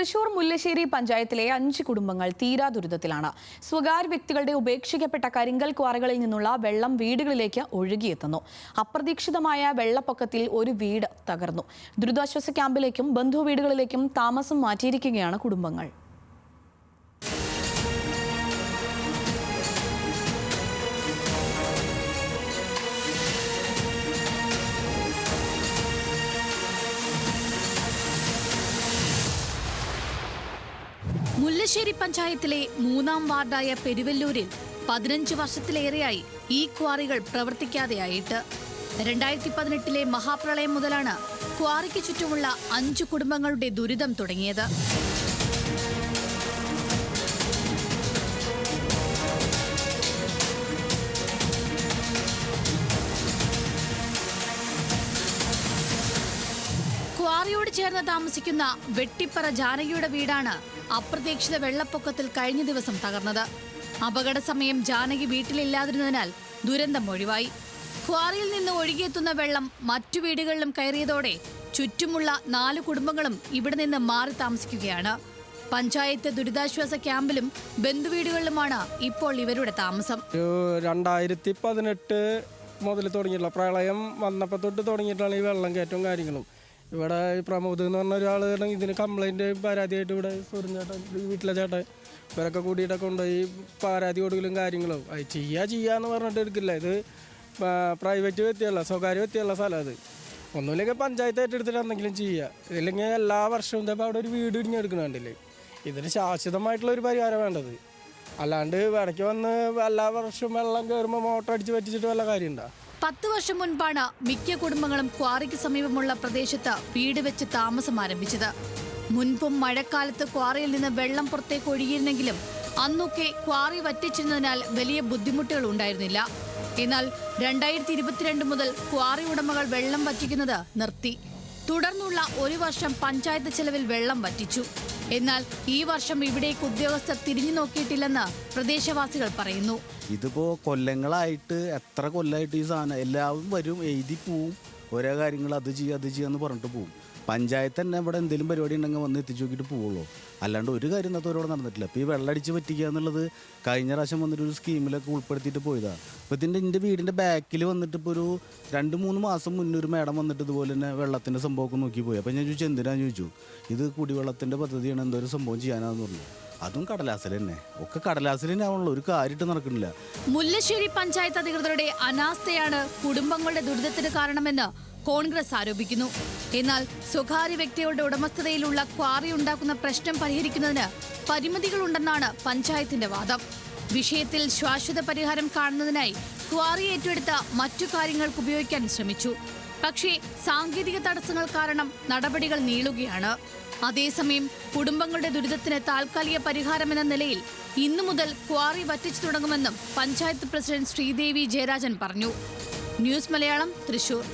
തൃശൂർ മുല്ലശ്ശേരി പഞ്ചായത്തിലെ 5 കുടുംബങ്ങൾ തീരാ ദുരിതത്തിലാണ്. സ്വകാര്യ വ്യക്തികളുടെ ഉപേക്ഷിക്കപ്പെട്ട കരിങ്കൽ ക്വാറികളിൽ നിന്നുള്ള വെള്ളം വീടുകളിലേക്ക് ഒഴുകിയെത്തുന്നു. അപ്രതീക്ഷിതമായ വെള്ളപ്പൊക്കത്തിൽ ഒരു വീട് തകർന്നു. ദുരിതാശ്വാസ ക്യാമ്പിലേക്കും ബന്ധുവീടുകളിലേക്കും താമസം മാറ്റിയിരിക്കുകയാണ് കുടുംബങ്ങൾ. മുല്ലശ്ശേരി പഞ്ചായത്തിലെ 3-ാം വാർഡായ പെരുവല്ലൂരിൽ 15 വർഷത്തിലേറെയായി ഈ ക്വാറികൾ പ്രവർത്തിക്കാതെയായിട്ട്. 2018 മഹാപ്രളയം മുതലാണ് ക്വാറിക്ക് ചുറ്റുമുള്ള 5 കുടുംബങ്ങളുടെ ദുരിതം തുടങ്ങിയത്. ക്വാറിയോട് ചേർന്ന് താമസിക്കുന്ന വെട്ടിപ്പറ ജാനകിയുടെ വീടാണ് അപ്രതീക്ഷിത വെള്ളപ്പൊക്കത്തിൽ കഴിഞ്ഞ ദിവസം തകർന്നത്. അപകട സമയം ജാനകി വീട്ടിലില്ലാതിരുന്നതിനാൽ ദുരന്തം ഒഴിവായി. ക്വാറിയിൽ നിന്ന് ഒഴുകിയെത്തുന്ന വെള്ളം മറ്റു വീടുകളിലും കയറിയതോടെ ചുറ്റുമുള്ള 4 കുടുംബങ്ങളും ഇവിടെ നിന്ന് മാറി താമസിക്കുകയാണ്. പഞ്ചായത്ത് ദുരിതാശ്വാസ ക്യാമ്പിലും ബന്ധുവീടുകളിലുമാണ് ഇപ്പോൾ ഇവരുടെ താമസം. 2018 മുതൽ തുടങ്ങിയിട്ടുള്ള പ്രളയം വന്നപ്പോൾ തൊട്ട് തുടങ്ങിയിട്ടാണ് ഈ വെള്ളം കയറ്റവും കാര്യങ്ങളും. ഇവിടെ പ്രമോദ് എന്ന് പറഞ്ഞ ഒരാൾ ഇതിന് കംപ്ലൈൻറ്റ് പരാതിയായിട്ട് ഇവിടെ സൂര്യൻ വീട്ടിലെ ചേട്ടൻ ഇവരൊക്കെ കൂടിയിട്ടൊക്കെ കൊണ്ടുപോയി പരാതി കൊടുക്കലും കാര്യങ്ങളും അത് ചെയ്യാന്ന് പറഞ്ഞിട്ട് എടുക്കില്ല. ഇത് പ്രൈവറ്റ് വ്യക്തിയുള്ള സ്വകാര്യ വ്യക്തിയുള്ള സ്ഥലം. അത് ഒന്നുമില്ലെങ്കിൽ പഞ്ചായത്ത് ഏറ്റെടുത്തിട്ട് എന്തെങ്കിലും ചെയ്യുക. ഇല്ലെങ്കിൽ എല്ലാ വർഷവും ഇതപ്പോൾ അവിടെ ഒരു വീട് ഇടിഞ്ഞെടുക്കണുണ്ടല്ലേ. ഇതിന് ശാശ്വതമായിട്ടുള്ള ഒരു പരിഹാരം വേണ്ടത്. അല്ലാണ്ട് ഇടയ്ക്ക് വന്ന് എല്ലാ വർഷവും വെള്ളം കയറുമ്പോൾ മോട്ടർ അടിച്ച് പറ്റിച്ചിട്ട് വല്ല കാര്യമുണ്ടോ? 10 വർഷം മുൻപാണ് മിക്ക കുടുംബങ്ങളും ക്വാറിക്ക് സമീപമുള്ള പ്രദേശത്ത് വീട് വെച്ച് താമസം ആരംഭിച്ചത്. മുൻപും മഴക്കാലത്ത് ക്വാറിയിൽ നിന്ന് വെള്ളം പുറത്തേക്ക് ഒഴുകിയിരുന്നെങ്കിലും അന്നൊക്കെ ക്വാറി വറ്റിച്ചിരുന്നതിനാൽ വലിയ ബുദ്ധിമുട്ടുകൾ ഉണ്ടായിരുന്നില്ല. എന്നാൽ 2022 മുതൽ ക്വാറി ഉടമകൾ വെള്ളം വറ്റിക്കുന്നത് നിർത്തി. തുടർന്നുള്ള ഒരു വർഷം പഞ്ചായത്ത് ചെലവിൽ വെള്ളം വറ്റിച്ചു. എന്നാൽ ഈ വർഷം ഇവിടേക്ക് ഉദ്യോഗസ്ഥർ തിരിഞ്ഞു നോക്കിയിട്ടില്ലെന്ന് പ്രദേശവാസികൾ പറയുന്നു. ഇതിപ്പോൾ കൊല്ലങ്ങളായിട്ട് എത്ര കൊല്ലമായിട്ട് ഈ സാധനം എല്ലാവരും വരും, എഴുതി പോവും, ഓരോ കാര്യങ്ങൾ അത് ചെയ്യാന്ന് പറഞ്ഞിട്ട് പോവും. പഞ്ചായത്ത് തന്നെ ഇവിടെ എന്തെങ്കിലും പരിപാടി ഉണ്ടെങ്കിൽ വന്ന് എത്തിച്ചു നോക്കിയിട്ട് പോവുള്ളൂ. അല്ലാണ്ട് ഒരു കാര്യം ഇന്നത്തോടെ നടന്നിട്ടില്ല. ഇപ്പോൾ ഈ വെള്ളമടിച്ച് പറ്റിക്കുക എന്നുള്ളത് കഴിഞ്ഞ പ്രാവശ്യം വന്നിട്ടൊരു സ്കീമിലൊക്കെ ഉൾപ്പെടുത്തിയിട്ട് പോയതാണ്. അപ്പോൾ എൻ്റെ വീടിൻ്റെ ബാക്കിൽ വന്നിട്ട് ഇപ്പോൾ ഒരു 2-3 മാസം മുന്നേ ഒരു മേഡം വന്നിട്ട് ഇതുപോലെ തന്നെ വെള്ളത്തിൻ്റെ സംഭവമൊക്കെ നോക്കി പോയി. അപ്പോൾ ഞാൻ ചോദിച്ചു എന്തിനാന്ന് ചോദിച്ചു. ഇത് കുടിവെള്ളത്തിൻ്റെ പദ്ധതിയാണ്, എന്തോ ഒരു സംഭവം ചെയ്യാനാന്ന് പറഞ്ഞു. അതും കടലാസിൽ തന്നെ, ഒക്കെ കടലാസിൽ തന്നെ ആവുള്ളൂ, ഒരു കാര്യമായിട്ട് നടക്കുന്നില്ല. മുല്ലശ്ശേരി പഞ്ചായത്ത് അധികൃതരുടെ അനാസ്ഥയാണ് കുടുംബങ്ങളുടെ ദുരിതത്തിന് കാരണമെന്ന് കോൺഗ്രസ് ആരോപിക്കുന്നു. എന്നാൽ സ്വകാര്യ വ്യക്തികളുടെ ഉടമസ്ഥതയിലുള്ള ക്വാറി ഉണ്ടാക്കുന്ന പ്രശ്നം പരിഹരിക്കുന്നതിന് പരിമിതികളുണ്ടെന്നാണ് പഞ്ചായത്തിന്റെ വാദം. വിഷയത്തിൽ ശാശ്വത പരിഹാരം കാണുന്നതിനായി ക്വാറി ഏറ്റെടുത്ത മറ്റു കാര്യങ്ങൾക്ക് ഉപയോഗിക്കാൻ ശ്രമിച്ചു. പക്ഷേ സാങ്കേതിക തടസ്സങ്ങൾ കാരണം നടപടികൾ നീളുകയാണ്. അതേസമയം കുടുംബങ്ങളുടെ ദുരിതത്തിന് താൽക്കാലിക പരിഹാരമെന്ന നിലയിൽ ഇന്നു മുതൽ ക്വാറി വറ്റിച്ചു തുടങ്ങുമെന്നും പഞ്ചായത്ത് പ്രസിഡന്റ് ശ്രീദേവി ജയരാജൻ പറഞ്ഞു. ന്യൂസ് മലയാളം, തൃശൂർ.